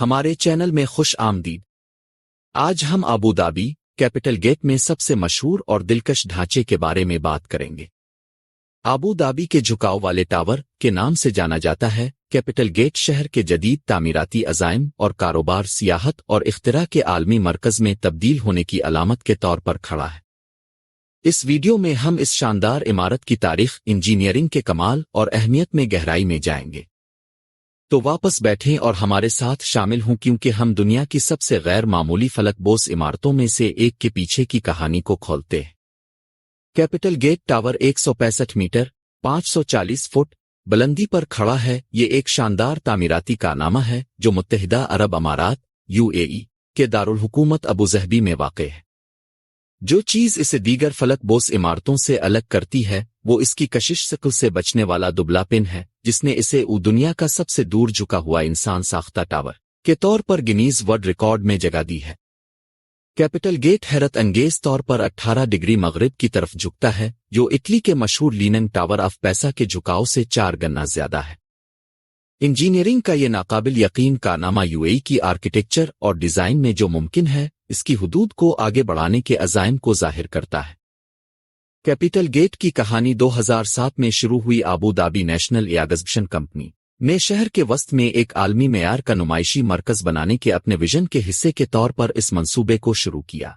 ہمارے چینل میں خوش آمدید۔ آج ہم ابوظہبی کیپٹل گیٹ میں سب سے مشہور اور دلکش ڈھانچے کے بارے میں بات کریں گے۔ ابوظہبی کے جھکاؤ والے ٹاور کے نام سے جانا جاتا ہے۔ کیپٹل گیٹ شہر کے جدید تعمیراتی عزائم اور کاروبار، سیاحت اور اختراع کے عالمی مرکز میں تبدیل ہونے کی علامت کے طور پر کھڑا ہے۔ اس ویڈیو میں ہم اس شاندار عمارت کی تاریخ، انجینئرنگ کے کمال اور اہمیت میں گہرائی میں جائیں گے۔ تو واپس بیٹھیں اور ہمارے ساتھ شامل ہوں، کیونکہ ہم دنیا کی سب سے غیر معمولی فلک بوس عمارتوں میں سے ایک کے پیچھے کی کہانی کو کھولتے ہیں۔ Capital Gate tower 165 metre 540 foot بلندی پر کھڑا ہے۔ یہ ایک شاندار تعمیراتی کارنامہ ہے جو متحدہ عرب امارات (UAE) کے دارالحکومت ابوظہبی میں واقع ہے۔ جو چیز اسے دیگر فلک بوس عمارتوں سے الگ کرتی ہے وہ اس کی کشش شکل سے بچنے والا دبلا پن ہے، جس نے اسے دنیا کا سب سے دور جھکا ہوا انسان ساختہ ٹاور کے طور پر گنیز ورلڈ ریکارڈ میں جگہ دی ہے۔ کیپٹل گیٹ حیرت انگیز طور پر 18 ڈگری مغرب کی طرف جھکتا ہے، جو اٹلی کے مشہور لیننگ ٹاور آف پیسا کے جھکاؤ سے 4 گنا زیادہ ہے۔ انجینئرنگ کا یہ ناقابل یقین کارنامہ UAE کی آرکیٹیکچر اور ڈیزائن میں جو ممکن ہے، اس کی حدود کو آگے بڑھانے کے عزائم کو ظاہر کرتا ہے۔ کیپٹل گیٹ کی کہانی 2007 میں شروع ہوئی۔ ابوظہبی نیشنل ایگزیبیشن کمپنی نے شہر کے وسط میں ایک عالمی معیار کا نمائشی مرکز بنانے کے اپنے ویژن کے حصے کے طور پر اس منصوبے کو شروع کیا۔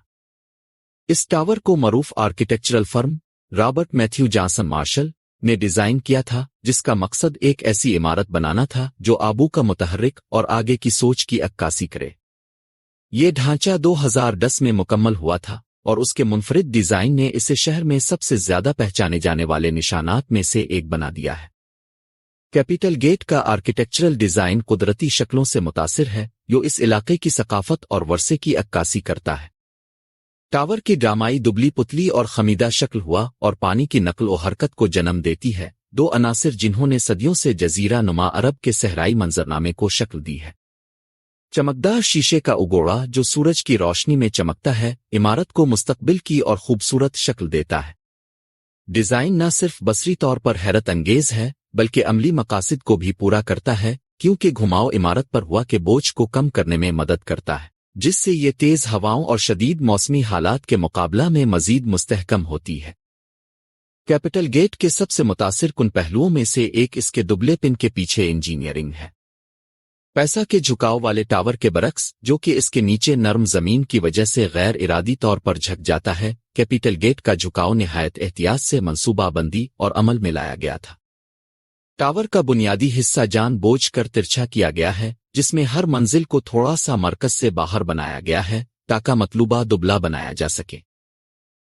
اس ٹاور کو معروف آرکیٹیکچرل فرم رابرٹ میتھیو جانسن مارشل نے ڈیزائن کیا تھا، جس کا مقصد ایک ایسی عمارت بنانا تھا جو آبو کا متحرک اور آگے کی سوچ کی عکاسی کرے۔ یہ ڈھانچہ 2010 میں مکمل ہوا تھا اور اس کے منفرد ڈیزائن نے اسے شہر میں سب سے زیادہ پہچانے جانے والے نشانات میں سے ایک بنا دیا ہے۔ کیپٹل گیٹ کا آرکیٹیکچرل ڈیزائن قدرتی شکلوں سے متاثر ہے جو اس علاقے کی ثقافت اور ورثے کی عکاسی کرتا ہے۔ ٹاور کی ڈرامائی دبلی پتلی اور خمیدہ شکل ہوا اور پانی کی نقل و حرکت کو جنم دیتی ہے، دو عناصر جنہوں نے صدیوں سے جزیرہ نما عرب کے صحرائی منظرنامے کو شکل دی ہے۔ چمکدار شیشے کا اگوڑا جو سورج کی روشنی میں چمکتا ہے، عمارت کو مستقبل کی اور خوبصورت شکل دیتا ہے۔ ڈیزائن نہ صرف بصری طور پر حیرت انگیز ہے بلکہ عملی مقاصد کو بھی پورا کرتا ہے، کیونکہ گھماؤ عمارت پر ہوا کے بوجھ کو کم کرنے میں مدد کرتا ہے، جس سے یہ تیز ہواؤں اور شدید موسمی حالات کے مقابلہ میں مزید مستحکم ہوتی ہے۔ کیپٹل گیٹ کے سب سے متاثر کن پہلوؤں میں سے ایک اس کے دبلے پن کے پیچھے انجینئرنگ ہے۔ پیسا کے جھکاؤ والے ٹاور کے برعکس، جو کہ اس کے نیچے نرم زمین کی وجہ سے غیر ارادی طور پر جھک جاتا ہے، کیپٹل گیٹ کا جھکاؤ نہایت احتیاط سے منصوبہ بندی اور عمل میں لایا گیا تھا۔ ٹاور کا بنیادی حصہ جان بوجھ کر ترچھا کیا گیا ہے، جس میں ہر منزل کو تھوڑا سا مرکز سے باہر بنایا گیا ہے تاکہ مطلوبہ دبلا بنایا جا سکے۔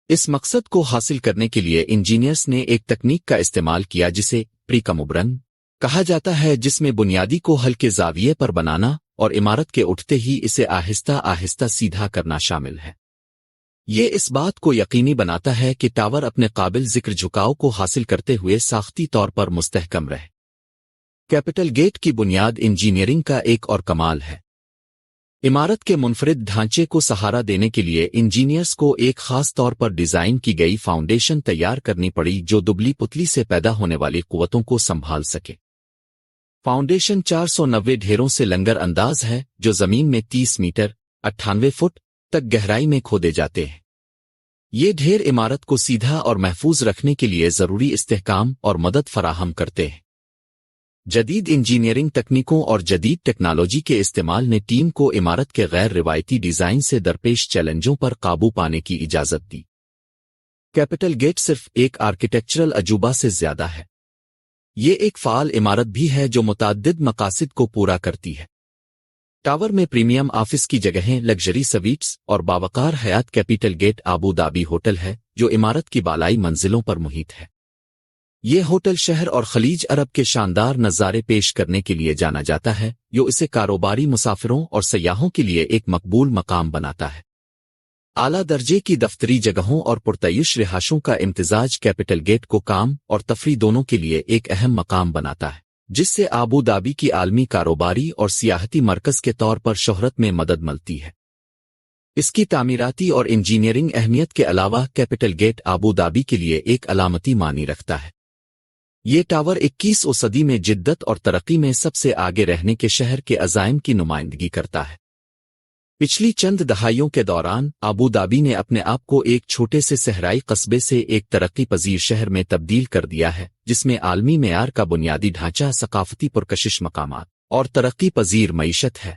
اس مقصد کو حاصل کرنے کے لیے انجینئرز نے ایک تکنیک کا استعمال کیا جسے پری-کمبرن کہا جاتا ہے، جس میں بنیادی کو ہلکے زاویے پر بنانا اور عمارت کے اٹھتے ہی اسے آہستہ آہستہ سیدھا کرنا شامل ہے۔ یہ اس بات کو یقینی بناتا ہے کہ ٹاور اپنے قابل ذکر جھکاؤ کو حاصل کرتے ہوئے ساختی طور پر مستحکم رہے۔ کیپٹل گیٹ کی بنیاد انجینئرنگ کا ایک اور کمال ہے۔ عمارت کے منفرد ڈھانچے کو سہارا دینے کے لیے انجینئرز کو ایک خاص طور پر ڈیزائن کی گئی فاؤنڈیشن تیار کرنی پڑی جو دبلی پتلی سے پیدا ہونے والی قوتوں کو سنبھال سکے۔ فاؤنڈیشن 490 ڈھیروں سے لنگر انداز ہے جو زمین میں 30 میٹر 98 فٹ تک گہرائی میں کھودے جاتے ہیں۔ یہ ڈھیر عمارت کو سیدھا اور محفوظ رکھنے کے لیے ضروری استحکام اور مدد فراہم کرتے ہیں۔ جدید انجینئرنگ تکنیکوں اور جدید ٹیکنالوجی کے استعمال نے ٹیم کو عمارت کے غیر روایتی ڈیزائن سے درپیش چیلنجوں پر قابو پانے کی اجازت دی۔ کیپٹل گیٹ صرف ایک آرکیٹیکچرل عجوبہ سے زیادہ ہے، یہ ایک فعال عمارت بھی ہے جو متعدد مقاصد کو پورا کرتی ہے۔ ٹاور میں پریمیم آفس کی جگہیں، لگژری سویٹس اور باوقار حیات۔ کیپٹل گیٹ ابوظہبی ہوٹل ہے جو عمارت کی بالائی منزلوں پر محیط ہے۔ یہ ہوٹل شہر اور خلیج عرب کے شاندار نظارے پیش کرنے کے لیے جانا جاتا ہے، جو اسے کاروباری مسافروں اور سیاحوں کے لیے ایک مقبول مقام بناتا ہے۔ اعلیٰ درجے کی دفتری جگہوں اور پرتعیش رہائشوں کا امتزاج کیپٹل گیٹ کو کام اور تفریح دونوں کے لیے ایک اہم مقام بناتا ہے، جس سے ابوظہبی کی عالمی کاروباری اور سیاحتی مرکز کے طور پر شہرت میں مدد ملتی ہے۔ اس کی تعمیراتی اور انجینئرنگ اہمیت کے علاوہ کیپٹل گیٹ ابوظہبی کے لیے ایک علامتی معنی رکھتا ہے۔ یہ ٹاور 21ویں صدی میں جدت اور ترقی میں سب سے آگے رہنے کے شہر کے عزائم کی نمائندگی کرتا ہے۔ پچھلی چند دہائیوں کے دوران ابودھابی نے اپنے آپ کو ایک چھوٹے سے صحرائی قصبے سے ایک ترقی پذیر شہر میں تبدیل کر دیا ہے، جس میں عالمی معیار کا بنیادی ڈھانچہ، ثقافتی پرکشش مقامات اور ترقی پذیر معیشت ہے۔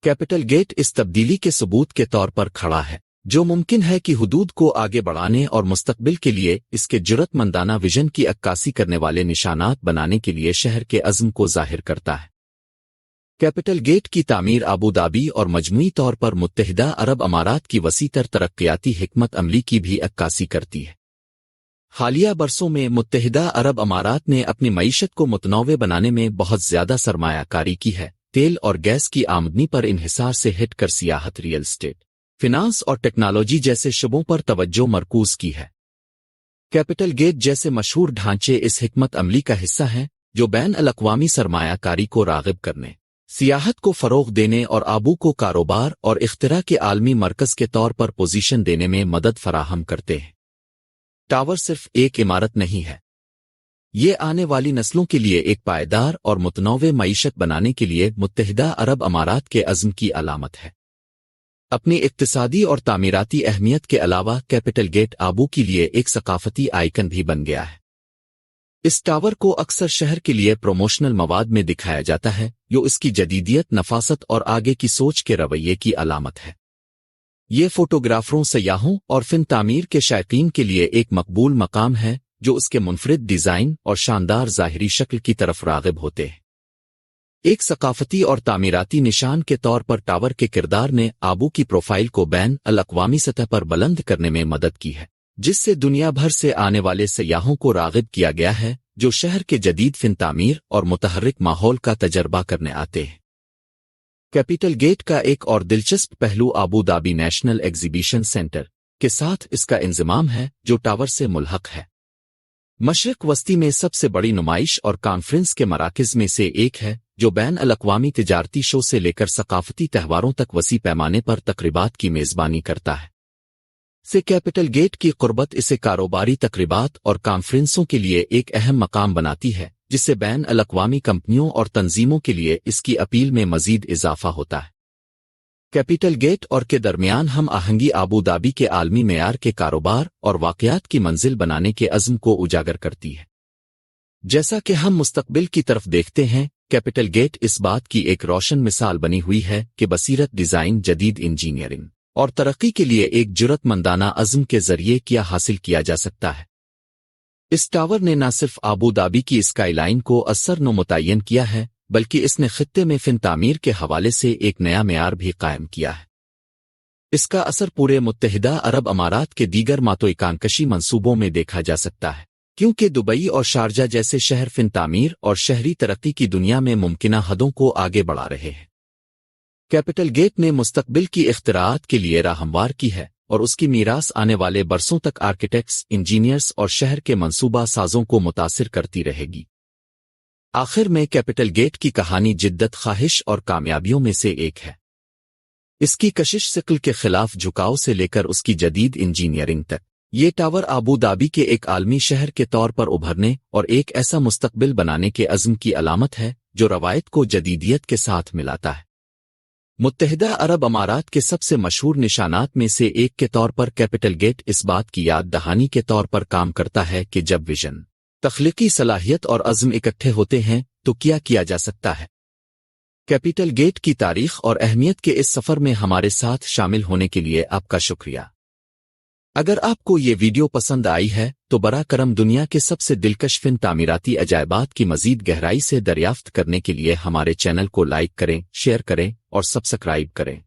کیپٹل گیٹ اس تبدیلی کے ثبوت کے طور پر کھڑا ہے، جو ممکن ہے کہ حدود کو آگے بڑھانے اور مستقبل کے لیے اس کے جرأت مندانہ ویژن کی عکاسی کرنے والے نشانات بنانے کے لیے شہر کے عزم کو ظاہر کرتا ہے۔ کیپٹل گیٹ کی تعمیر ابودھابی اور مجموعی طور پر متحدہ عرب امارات کی وسیع تر ترقیاتی حکمت عملی کی بھی عکاسی کرتی ہے۔ حالیہ برسوں میں متحدہ عرب امارات نے اپنی معیشت کو متنوع بنانے میں بہت زیادہ سرمایہ کاری کی ہے، تیل اور گیس کی آمدنی پر انحصار سے ہٹ کر سیاحت، ریئل اسٹیٹ، فنانس اور ٹیکنالوجی جیسے شعبوں پر توجہ مرکوز کی ہے۔ کیپٹل گیٹ جیسے مشہور ڈھانچے اس حکمت عملی کا حصہ ہیں، جو بین الاقوامی سرمایہ کاری کو راغب کرنے، سیاحت کو فروغ دینے اور آبو کو کاروبار اور اختراع کے عالمی مرکز کے طور پر پوزیشن دینے میں مدد فراہم کرتے ہیں۔ ٹاور صرف ایک عمارت نہیں ہے، یہ آنے والی نسلوں کے لیے ایک پائیدار اور متنوع معیشت بنانے کے لیے متحدہ عرب امارات کے عزم کی علامت ہے۔ اپنی اقتصادی اور تعمیراتی اہمیت کے علاوہ کیپٹل گیٹ آبو کے لیے ایک ثقافتی آئیکن بھی بن گیا ہے۔ اس ٹاور کو اکثر شہر کے لیے پروموشنل مواد میں دکھایا جاتا ہے، جو اس کی جدیدیت، نفاست اور آگے کی سوچ کے رویے کی علامت ہے۔ یہ فوٹوگرافروں، سیاحوں اور فن تعمیر کے شائقین کے لیے ایک مقبول مقام ہے، جو اس کے منفرد ڈیزائن اور شاندار ظاہری شکل کی طرف راغب ہوتے ہیں۔ ایک ثقافتی اور تعمیراتی نشان کے طور پر ٹاور کے کردار نے آبو کی پروفائل کو بین الاقوامی سطح پر بلند کرنے میں مدد کی ہے، جس سے دنیا بھر سے آنے والے سیاحوں کو راغب کیا گیا ہے، جو شہر کے جدید فن تعمیر اور متحرک ماحول کا تجربہ کرنے آتے ہیں۔ کیپٹل گیٹ کا ایک اور دلچسپ پہلو ابودھابی نیشنل ایگزیبیشن سینٹر کے ساتھ اس کا انضمام ہے، جو ٹاور سے ملحق ہے۔ مشرق وسطی میں سب سے بڑی نمائش اور کانفرنس کے مراکز میں سے ایک ہے، جو بین الاقوامی تجارتی شو سے لے کر ثقافتی تہواروں تک وسیع پیمانے پر تقریبات کی میزبانی کرتا ہے۔ کیپٹل گیٹ کی قربت اسے کاروباری تقریبات اور کانفرنسوں کے لیے ایک اہم مقام بناتی ہے، جس سے بین الاقوامی کمپنیوں اور تنظیموں کے لیے اس کی اپیل میں مزید اضافہ ہوتا ہے۔ کیپٹل گیٹ اور کے درمیان ہم آہنگی ابودھابی کے عالمی معیار کے کاروبار اور واقعات کی منزل بنانے کے عزم کو اجاگر کرتی ہے۔ جیسا کہ ہم مستقبل کی طرف دیکھتے ہیں، کیپٹل گیٹ اس بات کی ایک روشن مثال بنی ہوئی ہے کہ بصیرت، ڈیزائن، جدید انجینئرنگ اور ترقی کے لیے ایک جرأت مندانہ عزم کے ذریعے کیا حاصل کیا جا سکتا ہے۔ اس ٹاور نے نہ صرف ابودھابی کی اسکائی لائن کو اثر نو متعین کیا ہے، بلکہ اس نے خطے میں فن تعمیر کے حوالے سے ایک نیا معیار بھی قائم کیا ہے۔ اس کا اثر پورے متحدہ عرب امارات کے دیگر ماتوئکانکشی منصوبوں میں دیکھا جا سکتا ہے، کیونکہ دبئی اور شارجہ جیسے شہر فن تعمیر اور شہری ترقی کی دنیا میں ممکنہ حدوں کو آگے بڑھا رہے ہیں۔ کیپٹل گیٹ نے مستقبل کی اختراعات کے لیے راہ ہموار کی ہے، اور اس کی میراث آنے والے برسوں تک آرکیٹیکٹس، انجینئرز اور شہر کے منصوبہ سازوں کو متاثر کرتی رہے گی۔ آخر میں کیپٹل گیٹ کی کہانی جدت، خواہش اور کامیابیوں میں سے ایک ہے۔ اس کی کشش ثقل کے خلاف جھکاؤ سے لے کر اس کی جدید انجینئرنگ تک، یہ ٹاور ابودھابی کے ایک عالمی شہر کے طور پر ابھرنے اور ایک ایسا مستقبل بنانے کے عزم کی علامت ہے جو روایت کو جدیدیت کے ساتھ ملاتا ہے۔ متحدہ عرب امارات کے سب سے مشہور نشانات میں سے ایک کے طور پر کیپٹل گیٹ اس بات کی یاد دہانی کے طور پر کام کرتا ہے کہ جب ویژن، تخلیقی صلاحیت اور عزم اکٹھے ہوتے ہیں تو کیا جا سکتا ہے۔ کیپٹل گیٹ کی تاریخ اور اہمیت کے اس سفر میں ہمارے ساتھ شامل ہونے کے لیے آپ کا شکریہ۔ اگر آپ کو یہ ویڈیو پسند آئی ہے تو براہ کرم دنیا کے سب سے دلکش فن تعمیراتی عجائبات کی مزید گہرائی سے دریافت کرنے کے لیے ہمارے چینل کو لائک کریں، شیئر کریں اور سبسکرائب کریں۔